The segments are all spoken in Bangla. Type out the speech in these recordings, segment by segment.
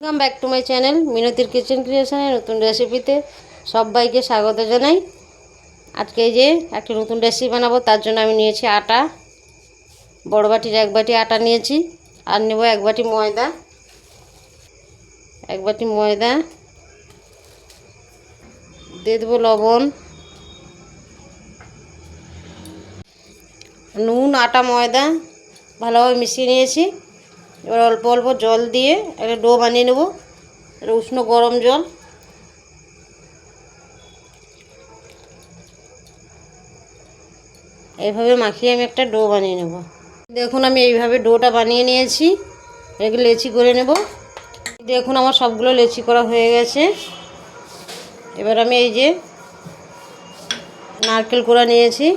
Welcome back to my channel মিনতির কিচেন ক্রিয়েশনের নতুন রেসিপিতে সবাইকে স্বাগত জানাই। আজকে এই যে একটা নতুন রেসিপি বানাবো, তার জন্য আমি নিয়েছি আটা, বড় বাটির 1 বাটি আটা নিয়েছি, আর নেব 1 বাটি ময়দা। 1 বাটি ময়দা দিয়ে দেবো লবণ, নুন, আটা, ময়দা ভালোভাবে মিশিয়ে নিয়েছি। এবার অল্প অল্প জল দিয়ে একটা ডো বানিয়ে নেব, এটা উষ্ণ গরম জল। এইভাবে মাখিয়ে আমি একটা ডো বানিয়ে নেব। দেখুন আমি এইভাবে ডোটা বানিয়ে নিয়েছি, এটাকে লেচি করে নেব। দেখুন আমার সবগুলো লেচি করা হয়ে গেছে। এবার আমি এই যে নারকেল কোড়া নিয়েছি,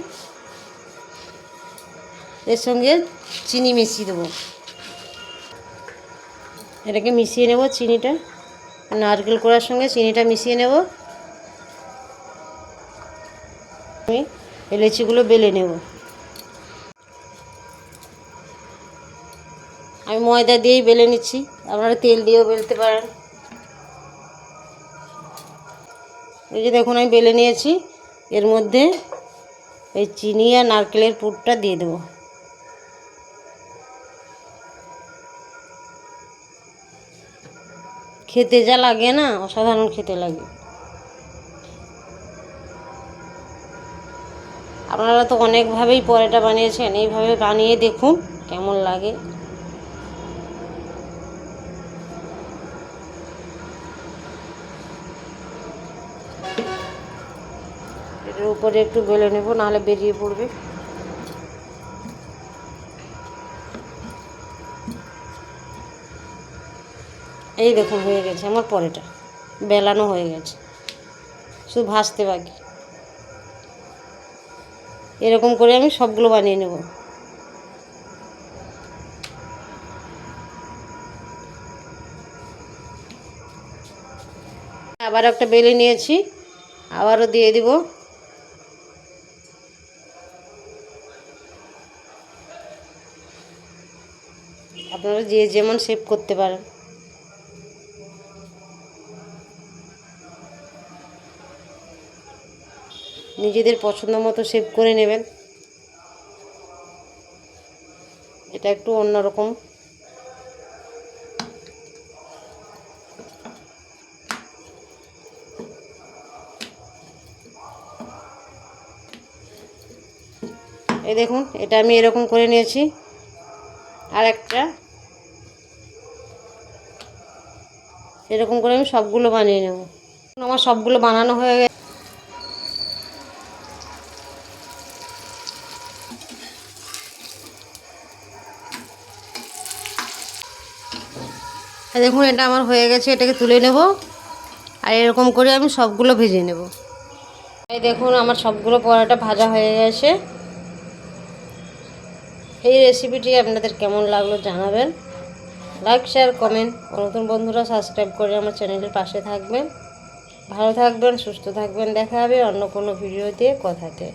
এর সঙ্গে চিনি মিশিয়ে দেবো। এটাকে মিশিয়ে নেব, চিনিটা নারকেল কোড়ার সঙ্গে চিনিটা মিশিয়ে নেব। আমি এই লেচিগুলো বেলে নেব। আমি ময়দা দিয়েই বেলে নিচ্ছি, আপনারা তেল দিয়েও বেলতে পারেন। এই যে দেখুন আমি বেলে নিয়েছি, এর মধ্যে এই চিনি আর নারকেলের পুরটা দিয়ে দেবো। খেতে যা লাগে না, অসাধারণ খেতে লাগে। আপনারা তো অনেকভাবেই পরোটা বানিয়েছেন, এইভাবে বানিয়ে দেখুন কেমন লাগে। এটার উপরে একটু বেলে নেব, নাহলে বেরিয়ে পড়বে। এই দেখুন হয়ে গেছে আমার পরোটা, বেলানো হয়ে গেছে, শুধু ভাজতে বাকি। এরকম করে আমি সবগুলো বানিয়ে নেব। আবার একটা বেলে নিয়েছি, আবারও দিয়ে দিব। আপনারা যে যেমন শেপ করতে পারেন। নিজেদের পছন্দ মতো শেপ করে নেবেন। এটা একটু অন্যরকম। এই দেখুন এটা আমি এরকম করে নিয়েছি। আর একটা এরকম করে আমি সবগুলো বানিয়ে নেব। আমার সবগুলো বানানো হয়ে গেছে। দেখুন এটা আমার হয়ে গেছে, এটাকে তুলে নেব। আর এরকম করে আমি সবগুলো ভেজে নেব। এই দেখুন আমার সবগুলো পরোটা ভাজা হয়ে গেছে। এই রেসিপিটি আপনাদের কেমন লাগলো জানাবেন। লাইক, শেয়ার, কমেন্ট, নতুন বন্ধুরা সাবস্ক্রাইব করে আমার চ্যানেলের পাশে থাকবেন। ভালো থাকবেন, সুস্থ থাকবেন। দেখা হবে অন্য কোনো ভিডিওতে, কথাতে।